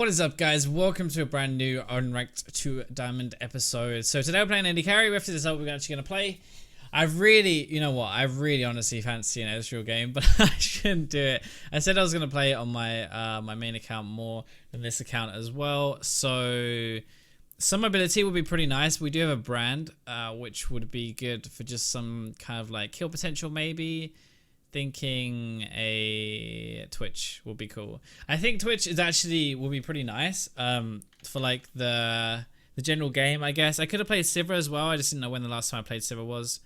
What is up, guys? Welcome to a brand new Unranked 2 Diamond episode. So today we're playing Andy Carry. After this, we're actually going to play. I really honestly fancy an Ezreal game, but I shouldn't do it. I said I was going to play it on my my main account more than this account as well. So some mobility would be pretty nice. We do have a brand, which would be good for just some kind of like kill potential maybe. Thinking a Twitch will be cool. I think Twitch is actually will be pretty nice for like the general game, I guess. I could have played Sivir as well. I just didn't know when the last time I played Sivir was.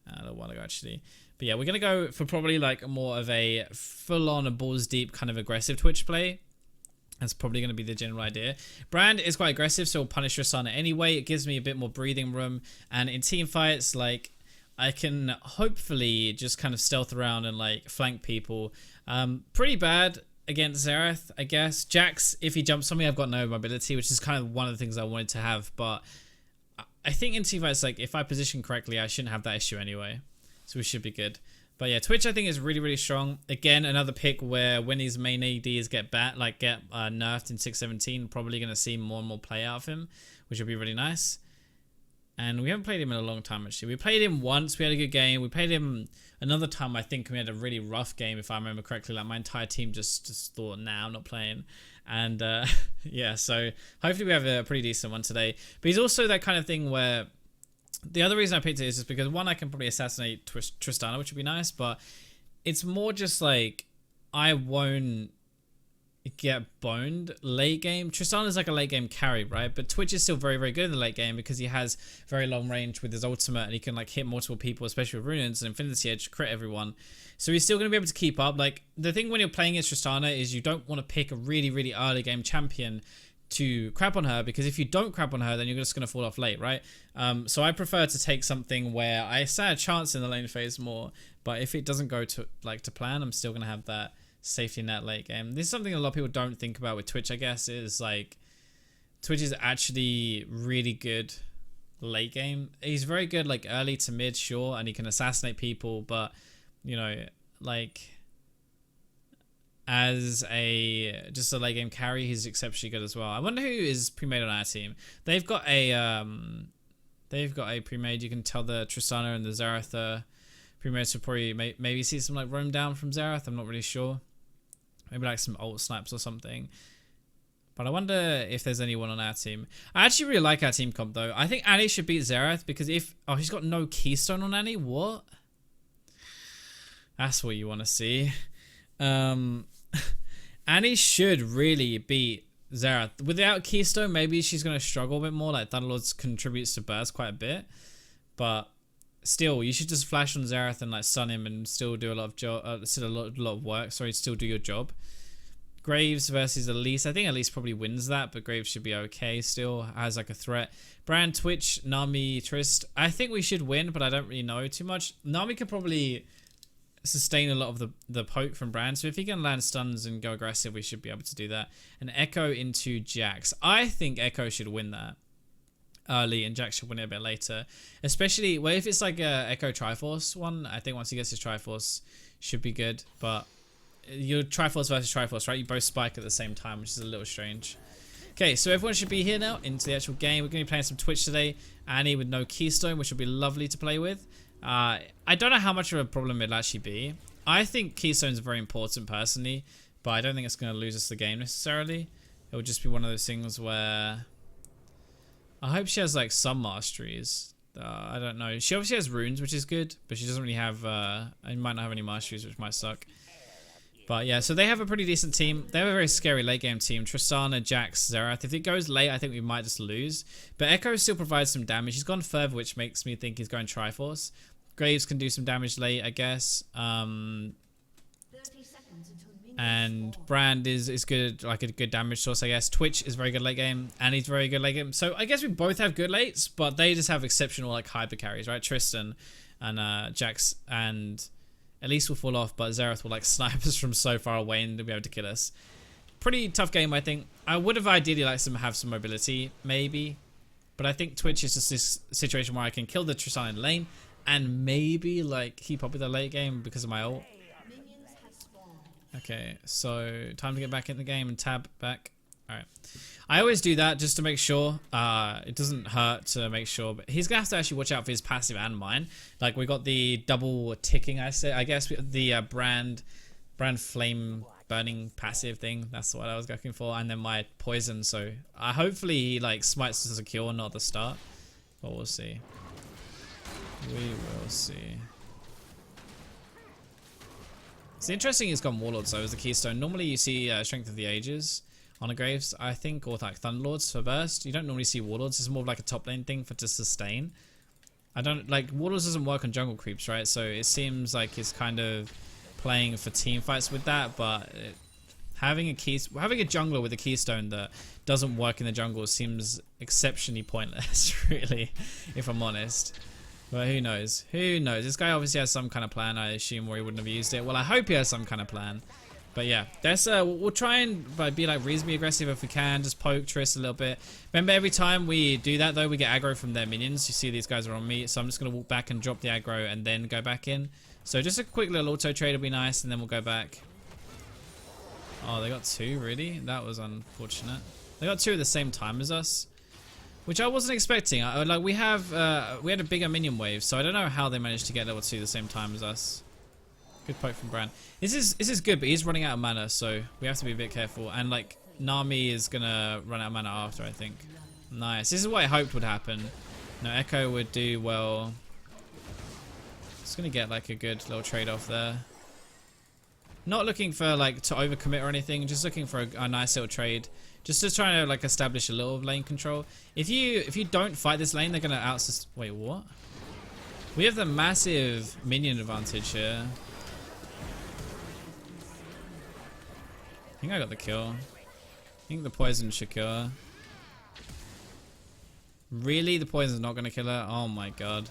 A little while ago actually. But yeah, we're gonna go for probably like more of a full-on balls deep kind of aggressive Twitch play. That's probably going to be the general idea. Brand is quite aggressive, so we'll punish Rosanna anyway. It gives me a bit more breathing room, and in team fights, like, I can hopefully just kind of stealth around and like flank people. Pretty bad against Xerath, I guess. Jax, if he jumps on me, I've got no mobility, which is kind of one of the things I wanted to have. But I think in team fights, like if I position correctly, I shouldn't have that issue anyway. So we should be good. But yeah, Twitch I think is really, really strong. Again, another pick where when his main ADs get nerfed in 6.17, probably going to see more and more play out of him, which would be really nice. And we haven't played him in a long time, actually. We played him once. We had a good game. We played him another time. I think we had a really rough game, if I remember correctly. Like, my entire team just thought, nah, I'm not playing. And, yeah, so hopefully we have a pretty decent one today. But he's also that kind of thing where the other reason I picked it is just because, one, I can probably assassinate Tristana, which would be nice. But it's more just like I won't get boned late game. Tristana is like a late game carry, right? But Twitch is still very, very good in the late game because he has very long range with his ultimate and he can like hit multiple people, especially with Runes and Infinity Edge, crit everyone. So he's still going to be able to keep up. Like, the thing when you're playing as Tristana is you don't want to pick a really, really early game champion to crap on her, because if you don't crap on her, then you're just going to fall off late, right? So I prefer to take something where I stand a chance in the lane phase more, but if it doesn't go to plan, I'm still going to have that safety net late game. This is something a lot of people don't think about with Twitch, I guess, is like Twitch is actually really good late game. He's very good like early to mid, sure, and he can assassinate people, but you know, like as just a late game carry, he's exceptionally good as well. I wonder who is pre-made on our team. They've got a pre-made. You can tell the Tristana and the Xerath pre-made, so probably maybe see some like roam down from Xerath. I'm not really sure. Maybe like some ult snipes or something. But I wonder if there's anyone on our team. I actually really like our team comp though. I think Annie should beat Xerath because oh, he's got no keystone on Annie. What? That's what you want to see. Annie should really beat Xerath. Without keystone, maybe she's going to struggle a bit more. Like Thunderlord contributes to burst quite a bit. But still, you should just flash on Xerath and like stun him and still do a lot of work. Sorry, still do your job. Graves versus Elise. I think Elise probably wins that, but Graves should be okay still. Has like a threat. Brand, Twitch, Nami, Trist. I think we should win, but I don't really know too much. Nami could probably sustain a lot of the poke from Brand, so if he can land stuns and go aggressive, we should be able to do that. And Echo into Jax. I think Echo should win that early and Jax should win it a bit later, especially well if it's like a Echo Triforce one. I think once he gets his Triforce should be good, but you're Triforce versus Triforce, right? You both spike at the same time, which is a little strange. Okay, so everyone should be here now into the actual game. We're going to be playing some Twitch today. Annie with no keystone, which will be lovely to play with. I don't know how much of a problem it'll actually be. I think keystones are very important personally, but I don't think it's going to lose us the game necessarily. It will just be one of those things where I hope she has like some masteries. I don't know. She obviously has runes, which is good, but she doesn't really have I might not have any masteries, which might suck. But yeah, so they have a pretty decent team. They have a very scary late game team. Tristana, Jax, Xerath. If it goes late, I think we might just lose. But Echo still provides some damage. He's gone further, which makes me think he's going Triforce. Graves can do some damage late, I guess. And Brand is good, like a good damage source, I guess. Twitch is very good late game, and he's very good late game. So I guess we both have good lates, but they just have exceptional like hyper carries, right? Tristan and Jax and Elise will fall off, but Xerath will like snipe us from so far away and be able to kill us. Pretty tough game, I think. I would have ideally liked to have some mobility, maybe, but I think Twitch is just this situation where I can kill the Tristana in lane and maybe like keep up with the late game because of my ult. Okay, so time to get back in the game and tab back. Alright. I always do that just to make sure. It doesn't hurt to make sure. But he's going to have to actually watch out for his passive and mine. Like, we got the double ticking, I guess. The brand flame burning passive thing. That's what I was looking for. And then my poison. So, hopefully he, like, smites as a kill, not the start. But we'll see. We will see. It's interesting he's got Warlords though as the keystone. Normally you see Strength of the Ages on a Graves, I think, or like Thunderlords for burst. You don't normally see Warlords. It's more of like a top lane thing for to sustain. I don't like Warlords doesn't work on jungle creeps, right? So it seems like he's kind of playing for team fights with that. But having a jungler with a keystone that doesn't work in the jungle seems exceptionally pointless, really, if I'm honest. But who knows? Who knows? This guy obviously has some kind of plan, I assume, or he wouldn't have used it. Well, I hope he has some kind of plan. But yeah, that's we'll try and be like reasonably aggressive if we can. Just poke Triss a little bit. Remember, every time we do that, though, we get aggro from their minions. You see these guys are on me, so I'm just going to walk back and drop the aggro and then go back in. So just a quick little auto trade will be nice, and then we'll go back. Oh, they got two, really? That was unfortunate. They got two at the same time as us, which I wasn't expecting. Like we had a bigger minion wave, so I don't know how they managed to get level 2 at the same time as us. Good poke from Bran. This is good, but he's running out of mana, so we have to be a bit careful. And like Nami is gonna run out of mana after, I think. Nice. This is what I hoped would happen. No, Echo would do well. Just gonna get like a good little trade off there. Not looking for like to overcommit or anything. Just looking for a nice little trade. Just to try to like establish a little lane control. If you don't fight this lane, they're gonna wait, what? We have the massive minion advantage here. I think I got the kill. I think the poison should kill her. Really? The poison's not gonna kill her? Oh my god.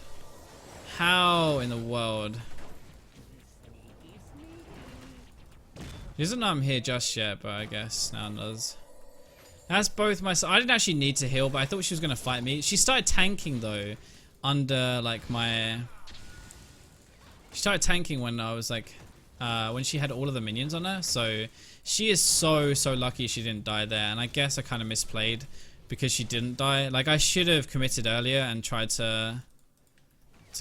How in the world? She doesn't know I'm here just yet, but I guess now it does. That's both my... I didn't actually need to heal, but I thought she was going to fight me. She started tanking, though, under, like, my... She started tanking when I was, like... when she had all of the minions on her. So, she is so lucky she didn't die there. And I guess I kind of misplayed because she didn't die. Like, I should have committed earlier and tried to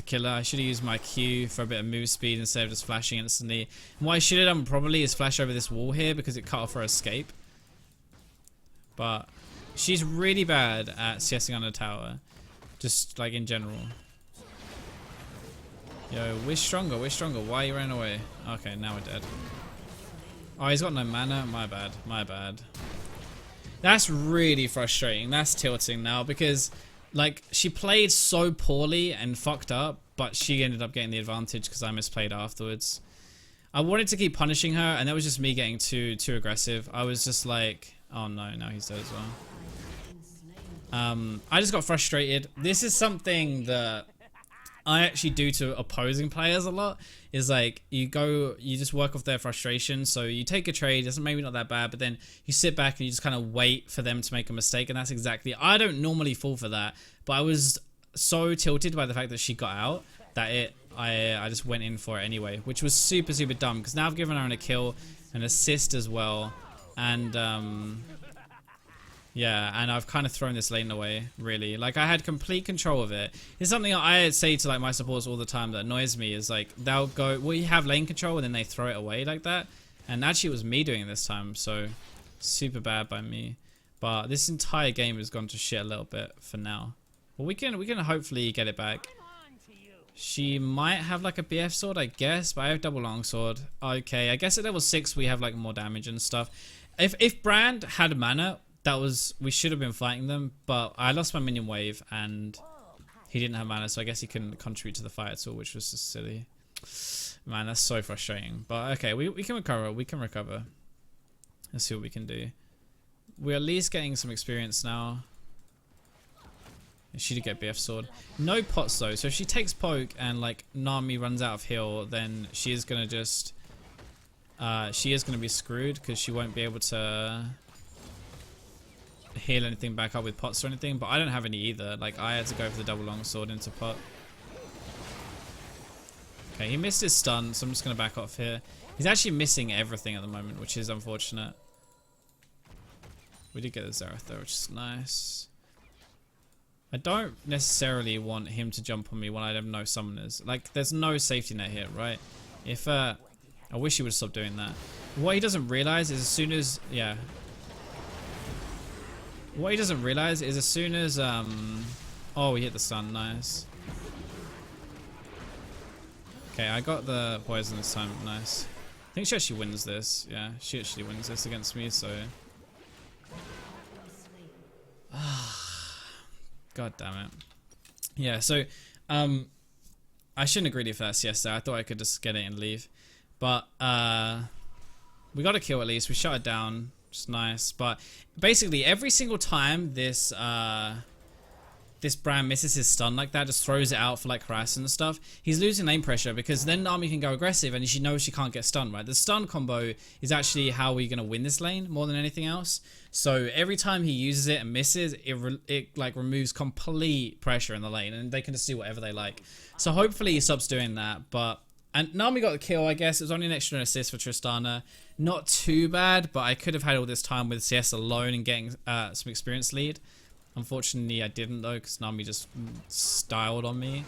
kill her. I should have used my Q for a bit of move speed instead of just flashing instantly. And what I should have done probably is flash over this wall here because it cut off her escape. But she's really bad at CSing under tower. Just like in general. Yo, we're stronger, we're stronger. Why you ran away? Okay, now we're dead. Oh, he's got no mana. My bad, my bad. That's really frustrating. That's tilting now because like she played so poorly and fucked up, but she ended up getting the advantage because I misplayed afterwards. I wanted to keep punishing her and that was just me getting too aggressive. I was just like, oh no, now he's dead as well. I just got frustrated. This is something that I actually do to opposing players a lot. Is like you just work off their frustration. So you take a trade, it's maybe not that bad, but then you sit back and you just kind of wait for them to make a mistake, and that's exactly. I don't normally fall for that, but I was so tilted by the fact that she got out that I just went in for it anyway, which was super dumb because now I've given her a kill, an assist as well. And yeah, and I've kind of thrown this lane away, really. Like, I had complete control of it. It's something I say to, like, my supporters all the time that annoys me is, like, they'll go, well, you have lane control, and then they throw it away like that. And actually, it was me doing it this time, so super bad by me. But this entire game has gone to shit a little bit for now. Well, we can hopefully get it back. She might have, like, a BF sword, I guess, but I have double longsword. Okay, I guess at level 6 we have, like, more damage and stuff. If Brand had mana... we should have been fighting them, but I lost my minion wave and he didn't have mana, so I guess he couldn't contribute to the fight at all, which was just silly. Man, that's so frustrating. But okay, we can recover. We can recover. Let's see what we can do. We're at least getting some experience now. She did get BF sword. No pots though, so if she takes poke and like Nami runs out of heal, then she is gonna just she is gonna be screwed because she won't be able to heal anything back up with pots or anything, but I don't have any either. Like, I had to go for the double longsword into pot. Okay, he missed his stun, so I'm just going to back off here. He's actually missing everything at the moment, which is unfortunate. We did get the Zareth though, which is nice. I don't necessarily want him to jump on me when I have no summoners. Like, there's no safety net here, right? If, I wish he would stop doing that. What he doesn't realize is as soon as, yeah. What he doesn't realize is as soon as, oh, we hit the stun, nice. Okay, I got the poison this time, nice. I think she actually wins this, yeah. She actually wins this against me, so. God damn it. Yeah, so, I shouldn't have greedy for that siesta. I thought I could just get it and leave. But, we got a kill at least. We shut it down. Just nice. But basically, every single time this this Bran misses his stun like that, just throws it out for like harass and stuff, he's losing lane pressure because then Nami can go aggressive and she knows she can't get stunned, right? The stun combo is actually how we're going to win this lane more than anything else. So every time he uses it and misses, it like removes complete pressure in the lane and they can just do whatever they like. So hopefully he stops doing that. But and Nami got the kill, I guess. It was only an extra assist for Tristana. Not too bad, but I could have had all this time with CS alone and getting some experience lead. Unfortunately, I didn't though, because Nami just styled on me.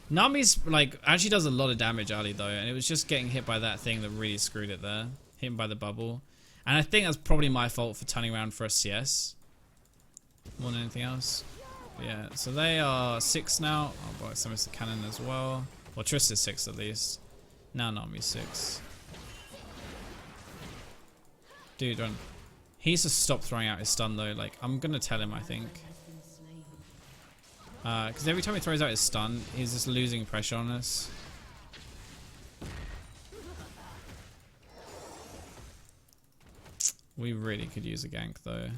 Nami's like actually does a lot of damage early though, and it was just getting hit by that thing that really screwed it there. Hit him by the bubble. And I think that's probably my fault for turning around for a CS. More than anything else. But yeah, so they are 6 now. Oh boy, so Mr. Cannon as well. Well, Trist is 6 at least. Now Nami's 6. Dude, run. He needs to stop throwing out his stun though. Like, I'm gonna tell him, I think. Because every time he throws out his stun, he's just losing pressure on us. We really could use a gank though.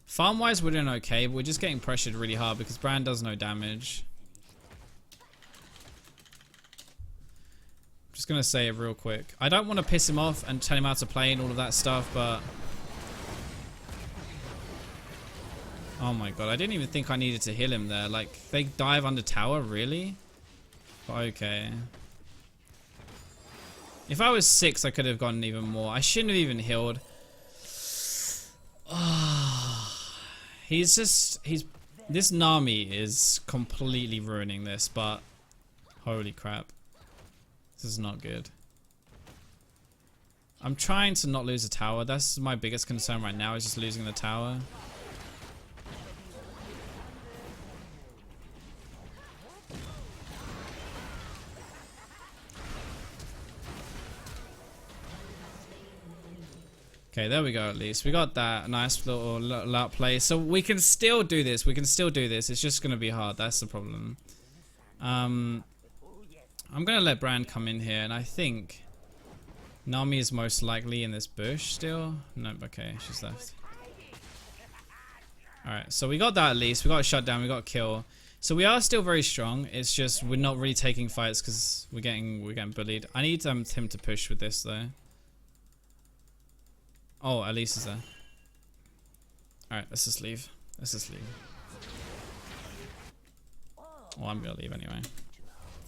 Farm wise, we're doing okay, but we're just getting pressured really hard because Bran does no damage. Just gonna say it real quick. I don't want to piss him off and tell him how to play and all of that stuff, but oh my god, I didn't even think I needed to heal him there. Like, they dive under tower, really? But okay. If I was 6, I could have gotten even more. I shouldn't have even healed. This Nami is completely ruining this, but holy crap. This is not good. I'm trying to not lose a tower. That's my biggest concern right now, is just losing the tower. Okay, there we go at least. We got that nice little outplay. So we can still do this. We can still do this. It's just going to be hard. That's the problem. I'm going to let Bran come in here. And I think Nami is most likely in this bush still. Nope, okay. She's left. Alright, so we got that at least. We got a shutdown. We got a kill. So we are still very strong. It's just we're not really taking fights because we're getting bullied. I need him to push with this though. Oh, Elise is there. Alright, let's just leave. Let's just leave. Oh, I'm gonna leave anyway.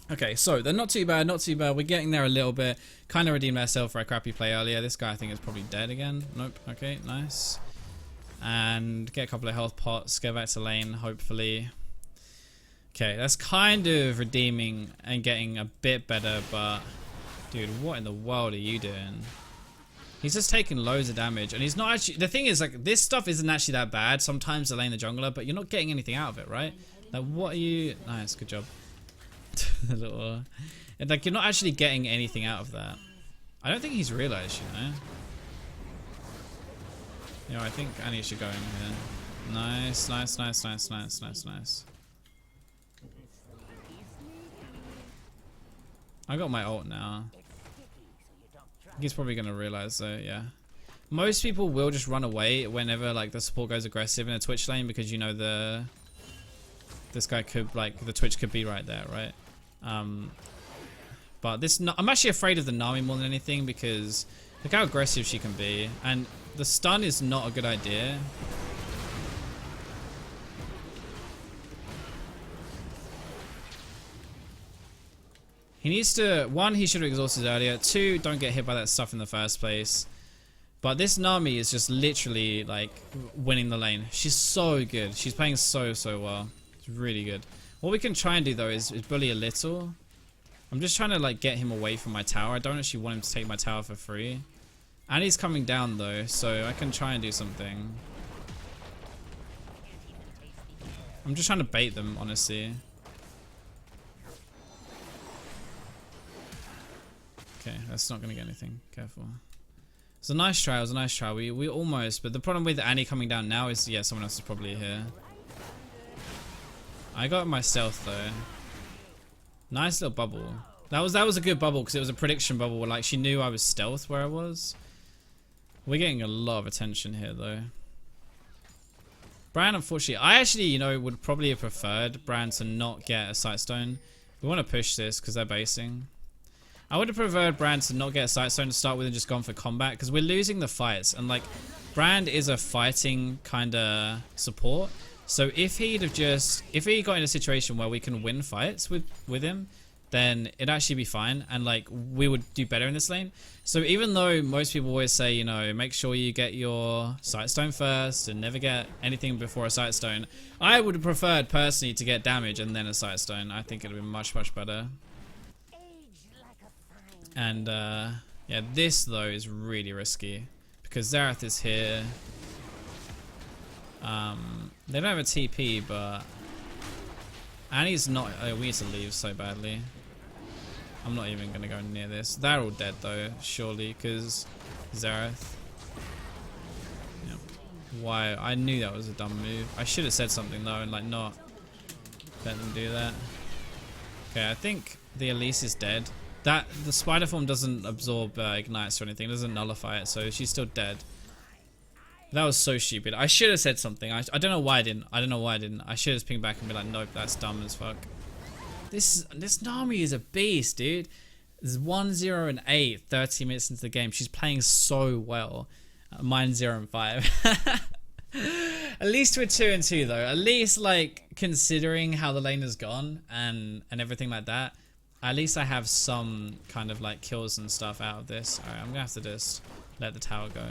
Okay, so they're not too bad, not too bad. We're getting there a little bit. Kind of redeemed ourselves for a crappy play earlier. This guy I think is probably dead again. Nope. Okay, nice. And get a couple of health pots. Go back to lane, hopefully. Okay, that's kind of redeeming and getting a bit better, but dude, what in the world are you doing? He's just taking loads of damage, and he's not actually. The thing is, like, this stuff isn't actually that bad. Sometimes they're laying the jungler, but you're not getting anything out of it, right? Like, what are you? Nice, good job. A little, like, you're not actually getting anything out of that. I don't think he's realized, you know. You know, I think Annie should go in here. Nice, nice, nice, nice, nice, nice, nice. I got my ult now. He's probably going to realize though, yeah. Most people will just run away whenever like the support goes aggressive in a Twitch lane because you know this guy could, like, the Twitch could be right there, right? But this, I'm actually afraid of the Nami more than anything because look how aggressive she can be, and the stun is not a good idea. He needs to, 1, he should have exhausted earlier. 2, don't get hit by that stuff in the first place. But this Nami is just literally like winning the lane. She's so good. She's playing so well. It's really good. What we can try and do though is bully a little. I'm just trying to like get him away from my tower. I don't actually want him to take my tower for free. And he's coming down though, so I can try and do something. I'm just trying to bait them, honestly. Okay, that's not gonna get anything. Careful. It's a nice try. It was a nice try. We almost, but the problem with Annie coming down now is, yeah, someone else is probably here. I got my stealth though. Nice little bubble. That was a good bubble because it was a prediction bubble where like she knew I was stealth where I was. We're getting a lot of attention here though. Bran, unfortunately, I actually, you know, would probably have preferred Bran to not get a Sightstone. We want to push this because they're basing. I would have preferred Bran to not get a Sightstone to start with and just gone for combat because we're losing the fights. And like, Bran is a fighting kind of support. So if he got in a situation where we can win fights with him, then it'd actually be fine. And like, we would do better in this lane. So even though most people always say, you know, make sure you get your Sightstone first and never get anything before a Sightstone, I would have preferred personally to get damage and then a Sightstone. I think it would have been much better. And yeah, this though is really risky because Xerath is here. They don't have a TP, but Annie's not. Oh, we need to leave so badly. I'm not even gonna go near this. They're all dead though, surely, because Xerath. Yep. Why? I knew that was a dumb move. I should have said something though and like not let them do that. Okay, I think the Elise is dead. The spider form doesn't absorb ignites or anything. It doesn't nullify it, so she's still dead. That was so stupid. I should have said something. I don't know why I didn't. I should have pinged back and be like, nope, that's dumb as fuck. This Nami is a beast, dude. There's 1-0 and 8, 30 minutes into the game. She's playing so well. Mine 0 and 5. At least we're 2 and 2 though. At least like considering how the lane has gone and everything like that. At least I have some kind of like kills and stuff out of this. Alright, I'm gonna have to just let the tower go.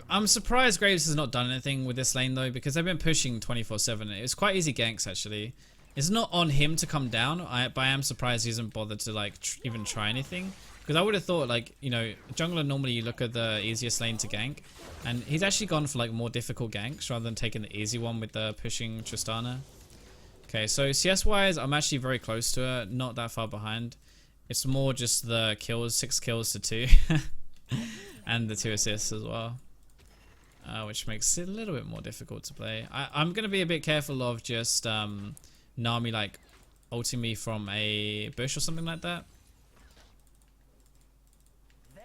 I'm surprised Graves has not done anything with this lane though, because they've been pushing 24/7. It's quite easy ganks actually. It's not on him to come down, but I am surprised he hasn't bothered to like even try anything. Because I would have thought like, you know, jungler normally you look at the easiest lane to gank, and he's actually gone for like more difficult ganks rather than taking the easy one with the pushing Tristana. Okay, so CS wise, I'm actually very close to her, not that far behind. It's more just the kills, 6 kills to 2. And the 2 assists as well, which makes it a little bit more difficult to play. I'm going to be a bit careful of just Nami like ulting me from a bush or something like that.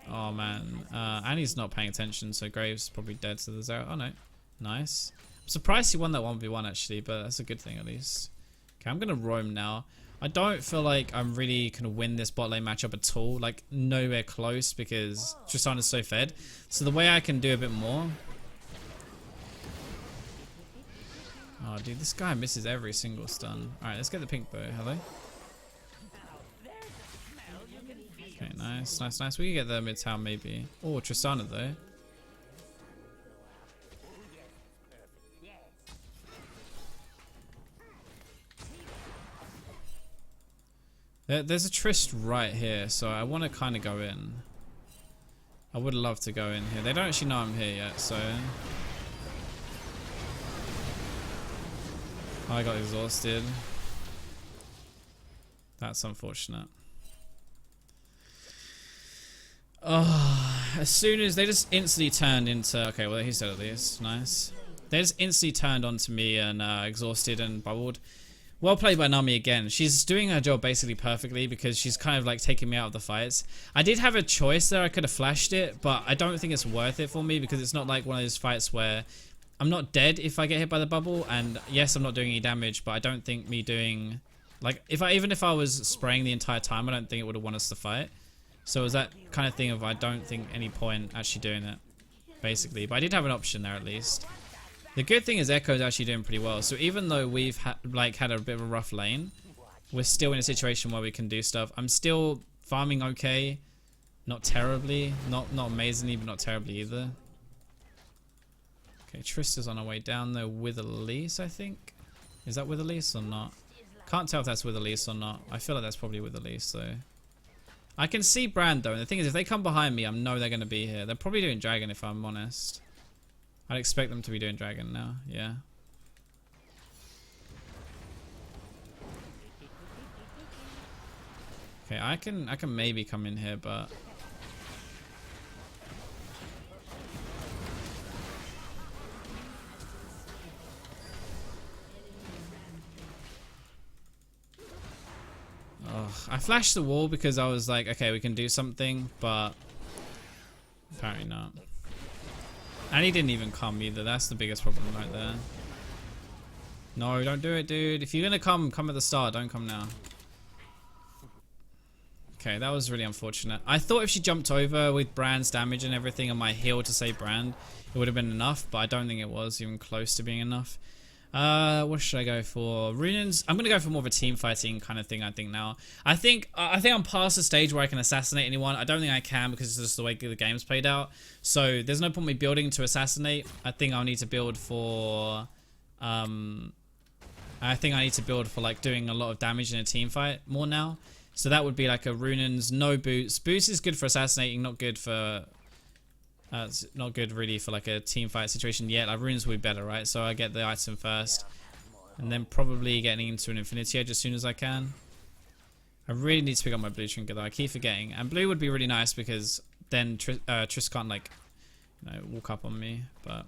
Oh man, Annie's not paying attention, so Graves is probably dead to the Xerath. Oh no, nice. I'm surprised he won that 1v1 actually, but that's a good thing at least. Okay, I'm going to roam now. I don't feel like I'm really going to win this bot lane matchup at all. Like, nowhere close because Tristana's so fed. So the way I can do a bit more... Oh, dude, this guy misses every single stun. Alright, let's get the pink bow. Hello? Okay, nice, nice, nice. We can get the mid tower maybe. Oh, Tristana though. There's a Trist right here, so I want to kind of go in. I would love to go in here. They don't actually know I'm here yet, so... I got exhausted. That's unfortunate. Oh, as soon as they just instantly turned into... Okay, well, he's dead at least. Nice. They just instantly turned onto me and exhausted and bubbled. Well played by Nami again. She's doing her job basically perfectly because she's kind of like taking me out of the fights. I did have a choice there. I could have flashed it, but I don't think it's worth it for me because it's not like one of those fights where I'm not dead if I get hit by the bubble. And yes, I'm not doing any damage, but I don't think me doing... Like, even if I was spraying the entire time, I don't think it would have won us the fight. So it was that kind of thing of I don't think any point actually doing it, basically. But I did have an option there at least. The good thing is Echo's actually doing pretty well. So even though we've had a bit of a rough lane, we're still in a situation where we can do stuff. I'm still Farming okay. Not terribly. Not amazingly, but not terribly either. Okay, Trista's on her way down there with Elise, I think. Is that with Elise or not? Can't tell if that's with Elise or not. I feel like that's probably with Elise, though. I can see Brand, though. And the thing is, if they come behind me, I know they're going to be here. They're probably doing Dragon, if I'm honest. I'd expect them to be doing Dragon now. Yeah. Okay, I can maybe come in here, but I flashed the wall because I was like, okay, we can do something, but apparently not. And he didn't even come either. That's the biggest problem right there. No, don't do it, dude. If you're gonna come at the start. Don't come now. Okay, that was really unfortunate. I thought if she jumped over with Brand's damage and everything and my heal to save Brand, it would have been enough, but I don't think it was even close to being enough. What should I go for? Runins. I'm gonna go for more of a team fighting kind of thing. I think now. I think I'm past the stage where I can assassinate anyone. I don't think I can because it's just the way the game's played out. So there's no point me building to assassinate. I think I'll need to build for. I think I need to build for like doing a lot of damage in a team fight more now. So that would be like a Runins, no boots. Boots is good for assassinating, not good for. It's not good really for like a team fight situation yet. Like Runes will be better, right? So I get the item first, and then probably getting into an Infinity Edge as soon as I can. I really need to pick up my blue trinket though. I keep forgetting, and blue would be really nice because then Triss can't like, you know, walk up on me. But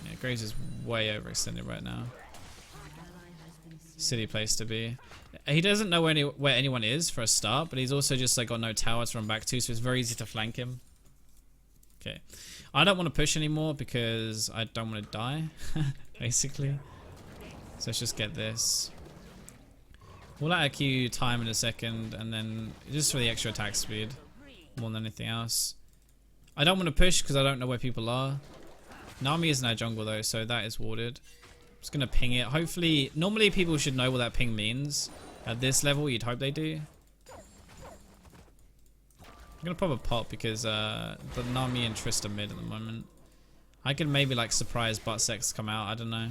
yeah, Graves is way overextended right now. Silly place to be. He doesn't know where anyone is for a start, but he's also just like got no tower to run back to, so it's very easy to flank him. Okay, I don't want to push anymore because I don't want to die, basically. So let's just get this. We'll let IQ time in a second, and then just for the extra attack speed, more than anything else. I don't want to push because I don't know where people are. Nami is in our jungle though, so that is warded. I'm just gonna ping it. Hopefully, normally people should know what that ping means. At this level, you'd hope they do. I'm gonna pop a pop because the Nami and Trista mid at the moment. I could maybe like surprise butt sex come out. I don't know.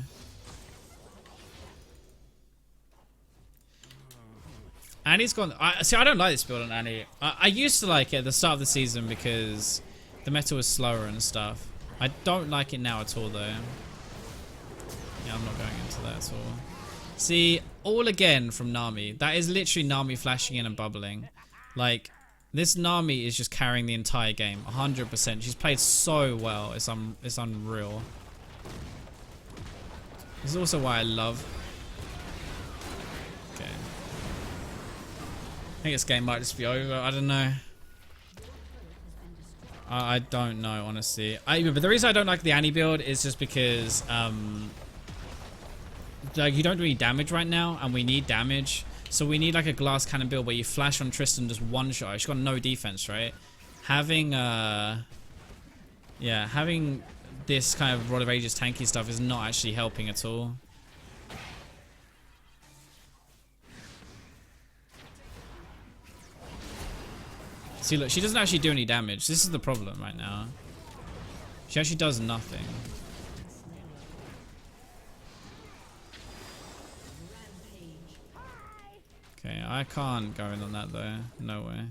Annie's gone. See, I don't like this build on Annie. I used to like it at the start of the season because the meta was slower and stuff. I don't like it now at all though. Yeah, I'm not going into that at all. See, all again from Nami. That is literally Nami flashing in and bubbling. Like. This Nami is just carrying the entire game, 100%. She's played so well, it's unreal. This is also why I love. Okay. I think this game might just be over. I don't know. I don't know, honestly. But the reason I don't like the Annie build is just because like you don't do any damage right now, and we need damage. So we need like a glass cannon build where you flash on Tristan just one shot. She's got no defense, right? Having having this kind of Rod of Ages tanky stuff is not actually helping at all. See, look, she doesn't actually do any damage. This is the problem right now. She actually does nothing. Okay, I can't go in on that though. No way.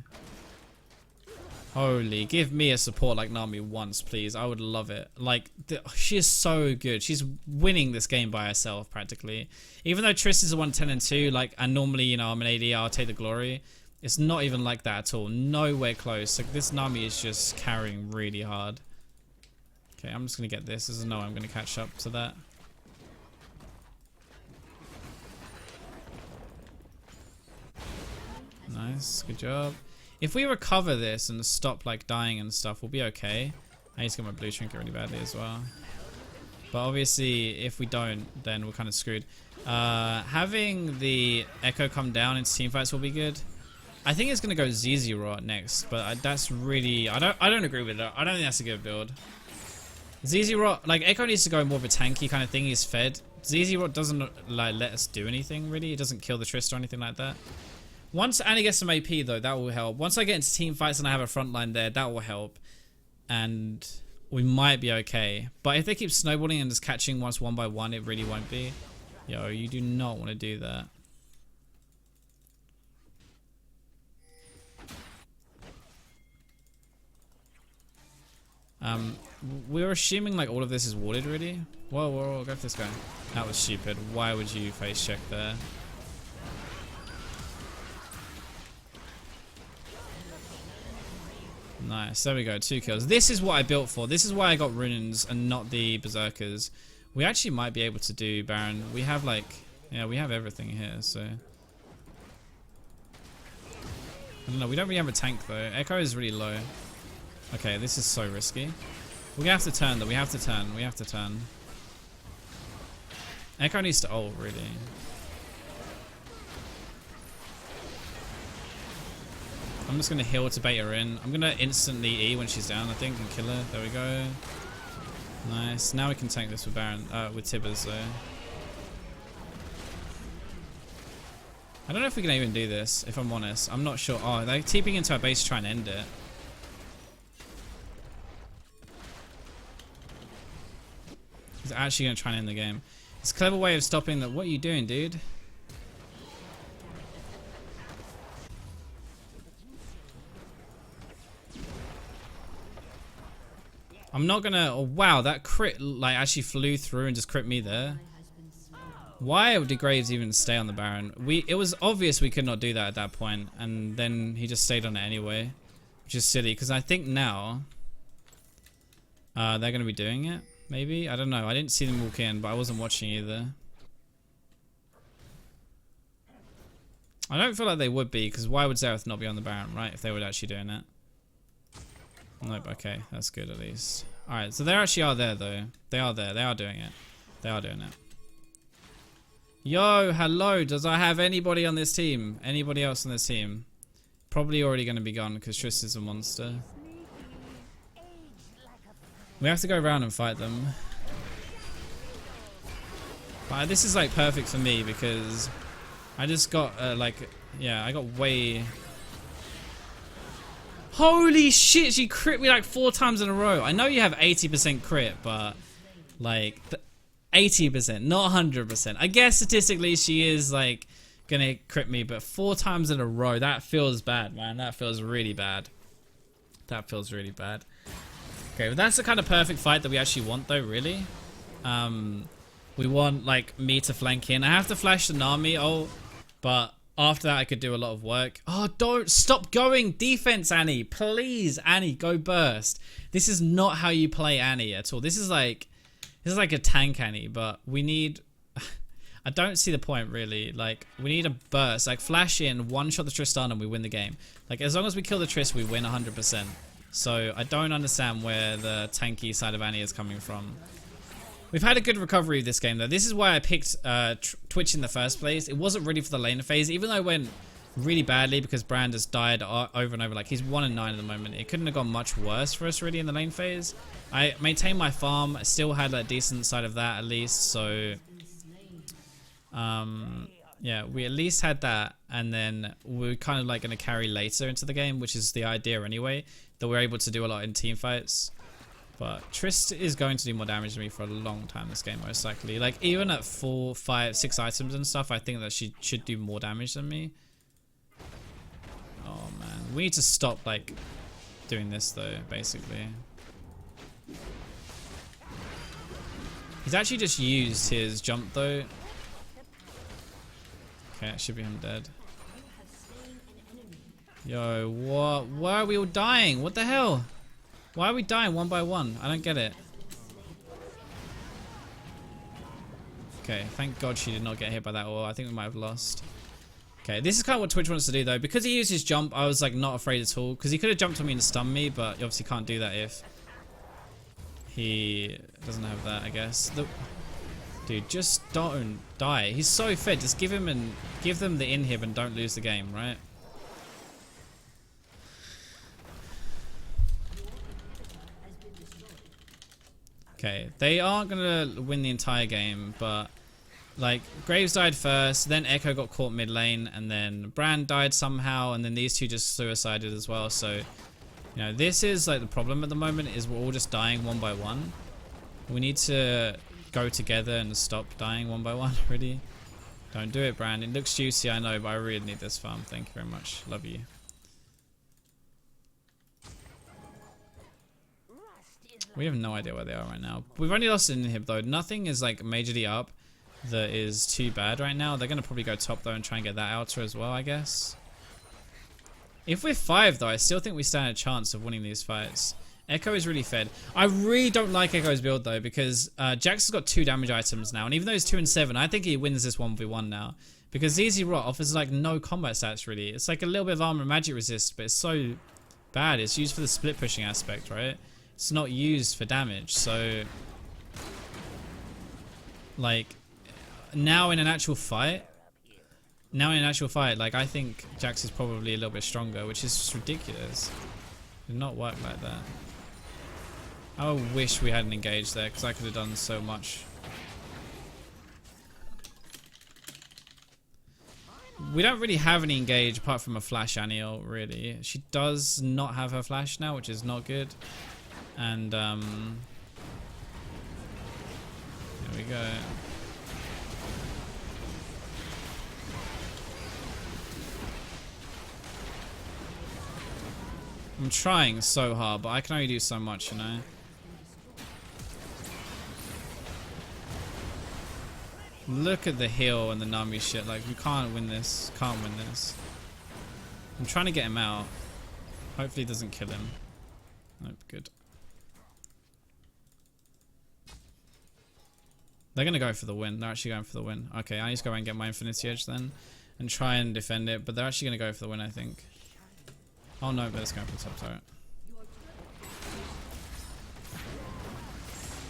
Holy, give me a support like Nami once, please. I would love it. Like, she is so good. She's winning this game by herself, practically. Even though Triss is a 110 and 2, like, and normally, you know, I'm an AD, I'll take the glory. It's not even like that at all. Nowhere close. Like, this Nami is just carrying really hard. Okay, I'm just gonna get this. This is no, I'm gonna catch up to that. Nice, good job. If we recover this and stop like dying and stuff, we'll be okay. I need to get my blue trinket really badly as well. But obviously, if we don't, then we're kind of screwed. Having the Echo come down into teamfights will be good. I think it's gonna go ZZ Rot next, but that's really I don't agree with it. I don't think that's a good build. ZZ Rot, like Echo needs to go more of a tanky kind of thing. He's fed. ZZ Rot doesn't like let us do anything really. It doesn't kill the Trista or anything like that. Once Annie gets some AP though, that will help. Once I get into team fights and I have a front line there, that will help. And we might be okay. But if they keep snowballing and just catching once one by one, it really won't be. Yo, you do not want to do that. We were assuming like all of this is warded really. Whoa, whoa, whoa, go for this guy. That was stupid. Why would you face check there? Nice, there we go, 2 kills. This is what I built for. This is why I got runes and not the berserkers. We actually might be able to do Baron. We have like, yeah, we have everything here, so. I don't know, we don't really have a tank though. Echo is really low. Okay, this is so risky. We're gonna have to turn though, we have to turn, we have to turn. Echo needs to ult, really. I'm just gonna heal to bait her in. I'm gonna instantly E when she's down, I think, and kill her. There we go. Nice. Now we can tank this with Baron, with Tibbers though. I don't know if we can even do this, if I'm honest. I'm not sure. Oh, they're TPing into our base to try and end it. He's actually gonna try and end the game. It's a clever way of stopping that. What are you doing, dude? I'm not gonna. Oh, wow, that crit like actually flew through and just crit me there. Why did Graves even stay on the Baron? It was obvious we could not do that at that point, and then he just stayed on it anyway, which is silly because I think now they're gonna be doing it. Maybe, I don't know. I didn't see them walk in, but I wasn't watching either. I don't feel like they would be, because why would Xerath not be on the Baron, right? If they were actually doing it. Nope, okay, that's good at least. Alright, so they actually are there though. They are there, they are doing it. They are doing it. Yo, hello, does I have anybody on this team? Anybody else on this team? Probably already going to be gone because Triss is a monster. We have to go around and fight them. But this is like perfect for me because I just got like, yeah, I got way... Holy shit, she crit me like 4 times in a row. I know you have 80% crit, but like 80%, not 100%. I guess statistically she is like gonna crit me, but 4 times in a row, that feels bad, man. That feels really bad. That feels really bad. Okay, well that's the kind of perfect fight that we actually want though, really. We want like me to flank in. I have to flash the Nami, but after that I could do a lot of work. Oh, don't stop going defense, Annie. Please, Annie, go burst. This is not how you play Annie at all. This is like a tank Annie, but we need... I don't see the point really. Like, we need a burst. Like, flash in, one shot the Tristan and we win the game. Like, as long as we kill the Triss, we win 100%. So, I don't understand where the tanky side of Annie is coming from. We've had a good recovery of this game though. This is why I picked Twitch in the first place. It wasn't ready for the laner phase, even though it went really badly because Brand has died over and over. Like, he's 1-9 at the moment. It couldn't have gone much worse for us really in the lane phase. I maintained my farm. I still had a decent side of that at least. So, yeah, we at least had that. And then we're kind of like going to carry later into the game, which is the idea anyway, that we're able to do a lot in team fights. But Trist is going to do more damage than me for a long time this game, most likely. Like, even at 4, 5, 6 items and stuff, I think that she should do more damage than me. Oh, man. We need to stop, like, doing this, though, basically. He's actually just used his jump, though. Okay, it should be him dead. Yo, what? Why are we all dying? What the hell? Why are we dying one by one? I don't get it. Okay, thank God she did not get hit by that ore. I think we might have lost. Okay, this is kind of what Twitch wants to do though. Because he used his jump, I was like not afraid at all. Because he could have jumped on me and stunned me, but you obviously can't do that if he doesn't have that, I guess. Dude, just don't die. He's so fed. Just give them the inhib and don't lose the game, right? Okay, they aren't going to win the entire game, but like Graves died first, then Echo got caught mid lane, and then Brand died somehow, and then these two just suicided as well. So, you know, this is like the problem at the moment, is we're all just dying one by one. We need to go together and stop dying one by one, really. Don't do it, Brand. It looks juicy, I know, but I really need this farm. Thank you very much. Love you. We have no idea where they are right now. We've only lost an inhib though. Nothing is like majorly up that is too bad right now. They're going to probably go top though and try and get that outer as well, I guess. If we're 5 though, I still think we stand a chance of winning these fights. Echo is really fed. I really don't like Echo's build though, because Jax has got 2 damage items now, and even though he's 2 and 7, I think he wins this 1v1 now. Because Easy Rot offers like no combat stats really. It's like a little bit of armor and magic resist, but it's so bad. It's used for the split pushing aspect, right? It's not used for damage, so like now in an actual fight, like I think Jax is probably a little bit stronger, which is just ridiculous. It did not work like that. I wish we hadn't engaged there, because I could have done so much. We don't really have any engage apart from a flash Anil, really. She does not have her flash now, which is not good. And there we go. I'm trying so hard, but I can only do so much, you know. Look at the heal and the Nami shit. Like, we can't win this. Can't win this. I'm trying to get him out. Hopefully he doesn't kill him. Nope, good. They're going to go for the win. They're actually going for the win. Okay, I need to go and get my Infinity Edge then and try and defend it. But they're actually going to go for the win, I think. Oh no, but it's going for the top turret.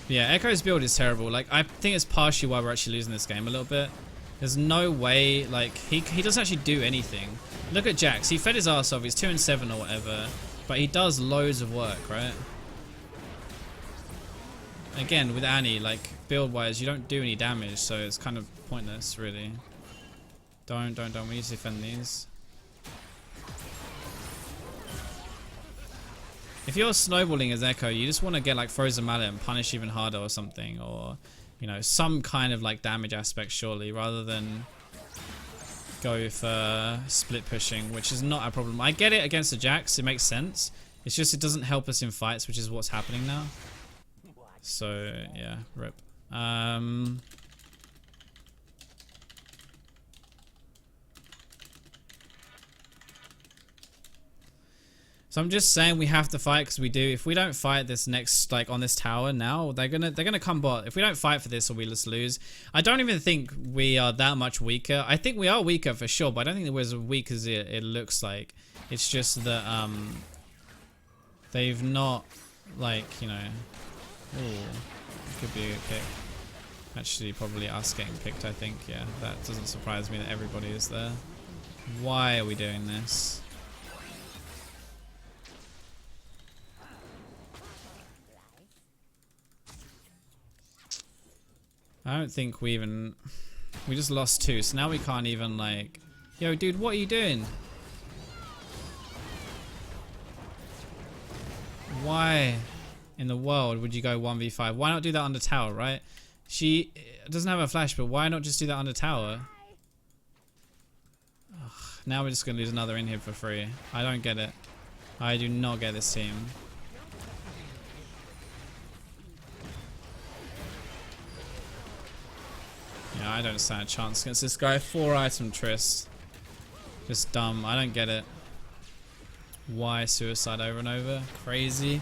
Yeah, Echo's build is terrible. Like, I think it's partially why we're actually losing this game a little bit. There's no way, like, he doesn't actually do anything. Look at Jax. He fed his ass off. He's 2 and 7 or whatever. But he does loads of work, right? Again, with Annie, like, build-wise, you don't do any damage, so it's kind of pointless, really. Don't. We need to defend these. If you're snowballing as Echo, you just want to get, like, Frozen Mallet and punish even harder or something, or, you know, some kind of, like, damage aspect, surely, rather than go for split pushing, which is not a problem. I get it against the Jax, it makes sense. It's just it doesn't help us in fights, which is what's happening now. So, yeah, rip. So I'm just saying we have to fight, because we do. If we don't fight this next, like, on this tower now, they're gonna come bot. If we don't fight for this, or we just lose. I don't even think we are that much weaker. I think we are weaker for sure, but I don't think we're as weak as it looks like. It's just that they've not, like, you know. Ooh, could be a pick. Actually, probably us getting picked, I think. Yeah, that doesn't surprise me that everybody is there. Why are we doing this? I don't think we just lost 2, so now we can't even, like, yo dude, what are you doing? Why in the world would you go 1v5? Why not do that under tower, right? She doesn't have a flash, but why not just do that under tower? Ugh, now we're just gonna lose another inhib for free. I don't get it. I do not get this team. Yeah, I don't stand a chance against this guy. 4 item Triss. Just dumb. I don't get it. Why suicide over and over? Crazy.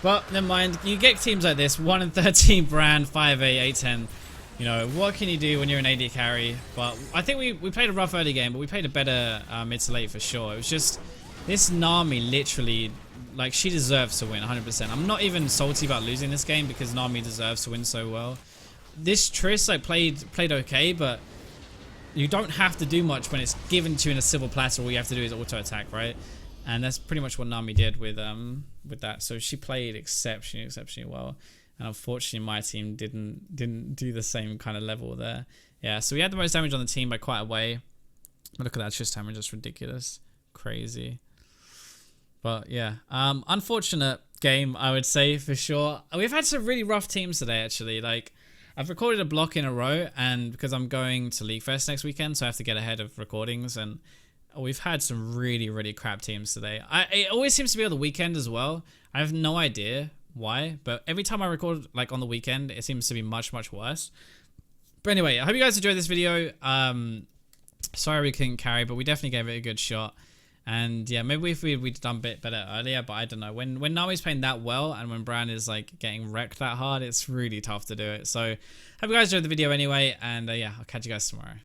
But never mind. You get teams like this. 1 and 13 Brand, 5-8, 8-10. You know, what can you do when you're an AD carry? But I think we played a rough early game, but we played a better mid to late for sure. It was just this Nami literally, like, she deserves to win 100%. I'm not even salty about losing this game because Nami deserves to win so well. This Triss, like, played okay, but you don't have to do much when it's given to you in a silver platter. All you have to do is auto attack, right? And that's pretty much what Nami did with that. So she played exceptionally well. And unfortunately, my team didn't do the same kind of level there. Yeah, so we had the most damage on the team by quite a way. But look at that assist damage, just ridiculous. Crazy. But yeah, unfortunate game, I would say, for sure. We've had some really rough teams today, actually. Like, I've recorded a block in a row, and because I'm going to League Fest next weekend, so I have to get ahead of recordings, and we've had some really, really crap teams today. It always seems to be on the weekend as well. I have no idea why, but every time I record, like, on the weekend, it seems to be much, much worse. But anyway, I hope you guys enjoyed this video. Sorry we couldn't carry, but we definitely gave it a good shot. And yeah, maybe if we'd done a bit better earlier, but I don't know. When Nami's playing that well and when Bran is like getting wrecked that hard, it's really tough to do it. So hope you guys enjoyed the video anyway, and yeah, I'll catch you guys tomorrow.